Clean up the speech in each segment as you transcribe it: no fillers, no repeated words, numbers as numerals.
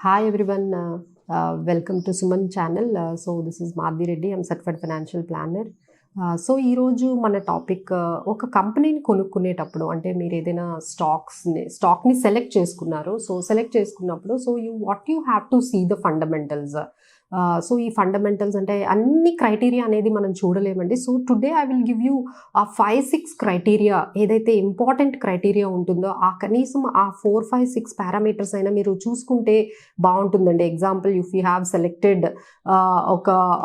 Hi everyone, welcome to Suman channel. So this is Madhavi Reddy, I'm certified financial planner. So ఈరోజు మన topic ఒక కంపెనీని కొనుక్కునేటప్పుడు అంటే మీరు ఏదైనా స్టాక్ని సెలెక్ట్ చేసుకున్నారు. సో సెలెక్ట్ చేసుకున్నప్పుడు what you have to see the fundamentals. So ఈ ఫండమెంటల్స్ అంటే అన్ని క్రైటీరియా అనేది మనం చూడలేమండి. So today I will give you a 5-6 criteria, ఏదైతే ఇంపార్టెంట్ క్రైటీరియా ఉంటుందో ఆ కనీసం ఆ 4-5-6 పారామీటర్స్ అయినా మీరు చూసుకుంటే బాగుంటుందండి. Example, if you have selected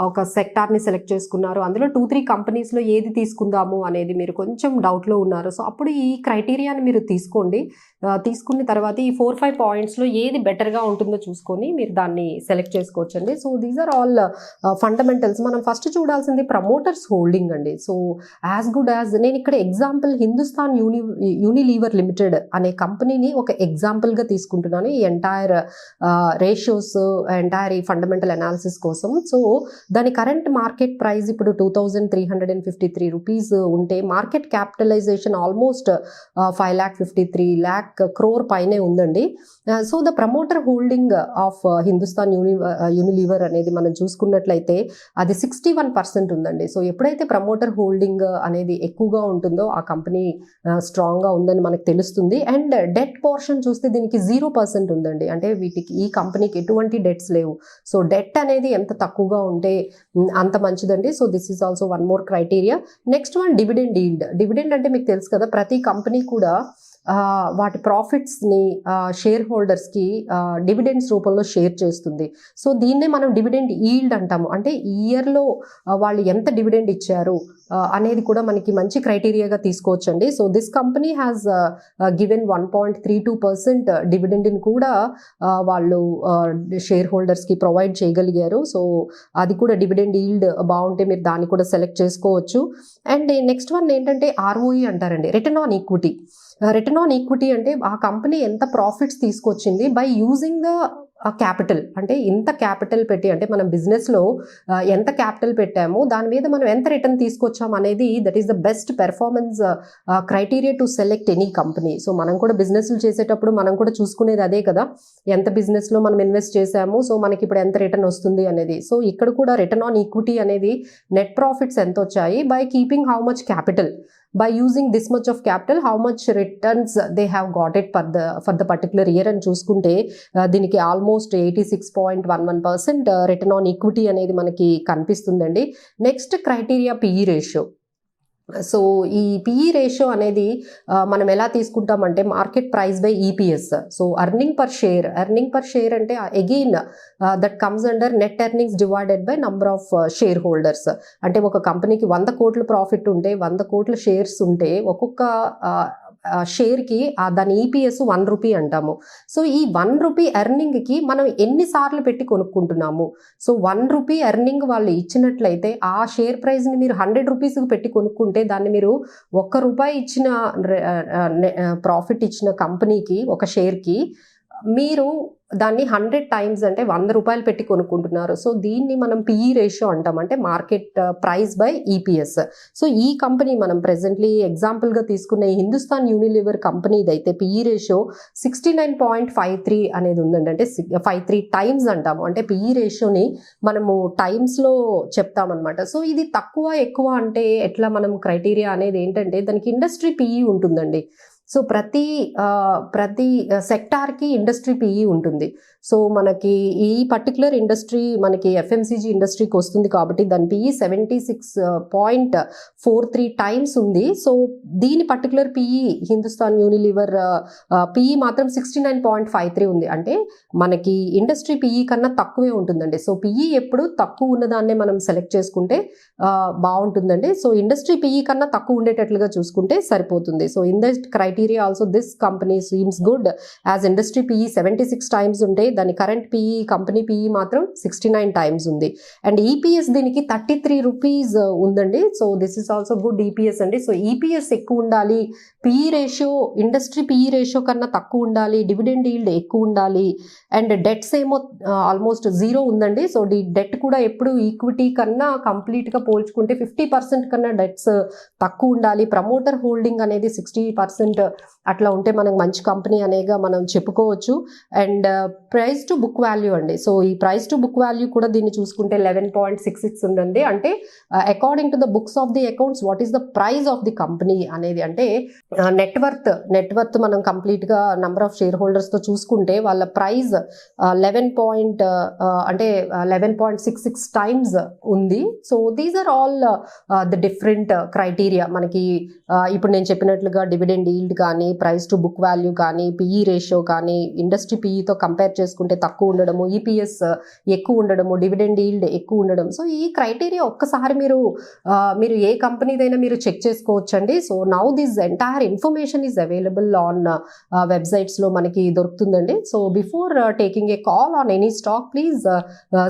ఒక సెక్టార్ని సెలెక్ట్ చేసుకున్నారు, అందులో 2-3 కంపెనీస్లో ఏది తీసుకుందాము అనేది మీరు కొంచెం డౌట్లో ఉన్నారు. సో అప్పుడు ఈ క్రైటీరియాని మీరు తీసుకోండి. తీసుకున్న తర్వాత ఈ 4-5 పాయింట్స్లో ఏది బెటర్గా ఉంటుందో చూసుకొని మీరు దాన్ని సెలెక్ట్ చేసుకోవచ్చండి. So these are all fundamentals. మనం ఫస్ట్ చూడాల్సింది ప్రమోటర్స్ హోల్డింగ్ అండి. సో యాజ్ గుడ్ యాజ్, నేను ఇక్కడ ఎగ్జాంపుల్ హిందుస్థాన్ యూనిలీవర్ లిమిటెడ్ అనే కంపెనీని ఒక ఎగ్జాంపుల్గా తీసుకుంటున్నాను ఈ ఎంటైర్ రేషియోస్, ఎంటైర్ ఈ ఫండమెంటల్ అనాలిసిస్ కోసం. సో దాని కరెంట్ మార్కెట్ ప్రైస్ ఇప్పుడు 2,353 రూపీస్ ఉంటే, market capitalization almost 5,53 lakh crore పైనే ఉందండి. So the promoter holding of Hindustan Unilever అనేది మనం చూసుకున్నట్లయితే అది 61% ఉందండి. సో ఎప్పుడైతే ప్రమోటర్ హోల్డింగ్ అనేది ఎక్కువగా ఉంటుందో ఆ కంపెనీ స్ట్రాంగ్గా ఉందని మనకు తెలుస్తుంది. అండ్ డెట్ పోర్షన్ చూస్తే దీనికి 0% ఉందండి. అంటే ఈ కంపెనీకి ఎటువంటి డెట్స్ లేవు. సో డెట్ అనేది ఎంత తక్కువగా ఉంటే అంత మంచిదండి. So this is also one more criteria. Next one, dividend yield. Dividend అంటే మీకు తెలుసు కదా, ప్రతి కంపెనీ కూడా వాటి ప్రాఫిట్స్ని షేర్ హోల్డర్స్కి డివిడెండ్స్ రూపంలో షేర్ చేస్తుంది. సో దీన్నే మనం డివిడెండ్ ఈల్డ్ అంటాము. అంటే ఇయర్లో వాళ్ళు ఎంత డివిడెండ్ ఇచ్చారు అనేది కూడా మనకి మంచి క్రైటీరియాగా తీసుకోవచ్చండి. So this company has given 1.32% డివిడెండ్ని కూడా వాళ్ళు షేర్ హోల్డర్స్కి ప్రొవైడ్ చేయగలిగారు. సో అది కూడా డివిడెండ్ ఈల్డ్ బాగుంటే మీరు దాన్ని కూడా సెలెక్ట్ చేసుకోవచ్చు. అండ్ నెక్స్ట్ వన్ ఏంటంటే ROE అంటారండి, return on equity. Return on equity అంటే ఆ కంపెనీ ఎంత ప్రాఫిట్స్ తీసుకొచ్చింది బై యూజింగ్ ద క్యాపిటల్. అంటే ఇంత క్యాపిటల్ పెట్టి, అంటే మనం బిజినెస్లో ఎంత క్యాపిటల్ పెట్టామో దాని మీద మనం ఎంత రిటర్న్ తీసుకొచ్చాం అనేది, that is the best performance criteria to select any company. So మనం కూడా బిజినెస్లు చేసేటప్పుడు మనం కూడా చూసుకునేది అదే కదా, ఎంత బిజినెస్లో మనం ఇన్వెస్ట్ చేసాము, సో మనకి ఇప్పుడు ఎంత రిటర్న్ వస్తుంది అనేది. సో ఇక్కడ కూడా రిటర్న్ ఆన్ ఈక్విటీ అనేది నెట్ ప్రాఫిట్స్ ఎంత వచ్చాయి by keeping how much capital, by using this much of capital, how much returns they have got it for the particular year అని చూసుకుంటే దీనికి ఆల్మోస్ట్ 86.11% రిటర్న్ ఆన్ ఈక్విటీ అనేది మనకి కనిపిస్తుందండి. Next criteria PE ratio. So ఈ PE ratio అనేది మనం ఎలా తీసుకుంటామంటే market price by EPS. So earning per share అంటే again that comes under net earnings divided by number of shareholders. అంటే ఒక కంపెనీకి 100 కోట్ల ప్రాఫిట్ ఉంటే, 100 కోట్ల షేర్స్ ఉంటే ఒక్కొక్క షేర్కి దాని EPS 1 రూపీ అంటాము. సో ఈ 1 రూపీ ఎర్నింగ్కి మనం ఎన్నిసార్లు పెట్టి కొనుక్కుంటున్నాము. సో 1 రూపీ ఎర్నింగ్ వాళ్ళు ఇచ్చినట్లయితే ఆ షేర్ ప్రైస్ని మీరు 100 రూపీస్కి పెట్టి కొనుక్కుంటే దాన్ని మీరు ₹1 ఇచ్చిన ప్రాఫిట్ ఇచ్చిన కంపెనీకి, ఒక షేర్కి మీరు దాన్ని 100 టైమ్స్ అంటే ₹100 పెట్టి కొనుక్కుంటున్నారు. సో దీన్ని మనం PE రేషియో అంటాం, అంటే market price by EPS. So ఈ కంపెనీ మనం ప్రెసెంట్లీ ఎగ్జాంపుల్గా తీసుకున్న ఈ హిందుస్థాన్ యూనిలీవర్ కంపెనీది అయితే PE రేషియో 69.53 అనేది ఉందండి. అంటే 53 టైమ్స్ అంటాము. అంటే PE రేషియోని మనము టైమ్స్లో చెప్తామన్నమాట. సో ఇది తక్కువ ఎక్కువ అంటే ఎట్లా, మనం క్రైటీరియా అనేది ఏంటంటే దానికి ఇండస్ట్రీ PE ఉంటుందండి. సో ప్రతి సెక్టార్కి ఇండస్ట్రీ PE ఉంటుంది. సో మనకి ఈ పర్టికులర్ ఇండస్ట్రీ మనకి FMCG ఇండస్ట్రీకి వస్తుంది కాబట్టి దాని PE 76.43 టైమ్స్ ఉంది. సో దీని particular PE Hindustan Unilever PE మాత్రం 69.53 ఉంది. అంటే మనకి ఇండస్ట్రీ PE కన్నా తక్కువే ఉంటుందండి. సో PE ఎప్పుడు తక్కువ ఉన్నదాన్నే మనం సెలెక్ట్ చేసుకుంటే బాగుంటుందండి. సో ఇండస్ట్రీ PE కన్నా తక్కువ ఉండేటట్లుగా చూసుకుంటే సరిపోతుంది. So in the criteria also this company seems good, as industry PE 76 times ఉంటే దాని కరెంట్ PE కంపెనీ PE మాత్రం 69 టైమ్స్ ఉంది. అండ్ EPS దీనికి 33 రూపీస్ ఉందండి. So this is also good EPS అండి. సో EPS ఎక్కువ ఉండాలి, PE ratio industry PE ratio కన్నా తక్కువ ఉండాలి, డివిడెండ్ ఈల్డ్ ఎక్కువ ఉండాలి, అండ్ డెట్స్ ఏమో ఆల్మోస్ట్ 0 ఉందండి. సో డెట్ కూడా ఎప్పుడు ఈక్విటీ కన్నా కంప్లీట్గా పోల్చుకుంటే 50% కన్నా డెట్స్ తక్కువ ఉండాలి. ప్రమోటర్ హోల్డింగ్ అనేది 60% అట్లా ఉంటే మనకు మంచి కంపెనీ అనేగా మనం చెప్పుకోవచ్చు. And price to book value అండి. సో ఈ ప్రైస్ టు బుక్ వాల్యూ కూడా దీన్ని చూసుకుంటే 11.66 ఉందండి. అంటే according to the books of the accounts what is the price of the company అనేది, అంటే నెట్వర్త్ మనం కంప్లీట్గా నంబర్ ఆఫ్ షేర్ హోల్డర్స్తో చూసుకుంటే వాళ్ళ ప్రైస్ 11.66 టైమ్స్ ఉంది. So these are all the different criteria. మనకి ఇప్పుడు నేను చెప్పినట్లుగా డివిడెండ్ ఈల్డ్ కానీ, ప్రైస్ టు బుక్ వాల్యూ కానీ, పిఈ రేషియో కానీ, ఇండస్ట్రీ పిఈతో కంపేర్ చేసుకుంటే తక్కువ ఉండడము, ఈపీఎస్ ఎక్కువ ఉండడము, డివిడెండ్ ఈల్డ్ ఎక్కువ ఉండడం. సో ఈ క్రైటీరియా ఒక్కసారి మీరు ఏ కంపెనీదైనా మీరు చెక్ చేసుకోవచ్చండి. So now this entire information is available on వెబ్సైట్స్లో మనకి దొరుకుతుందండి. So before taking a call on any stock please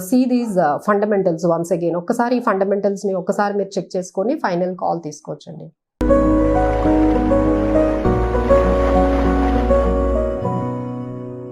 see these fundamentals once again. ఒక్కసారి ఈ ఫండమెంటల్స్ని ఒక్కసారి మీరు చెక్ చేసుకొని ఫైనల్ కాల్ తీసుకోవచ్చండి.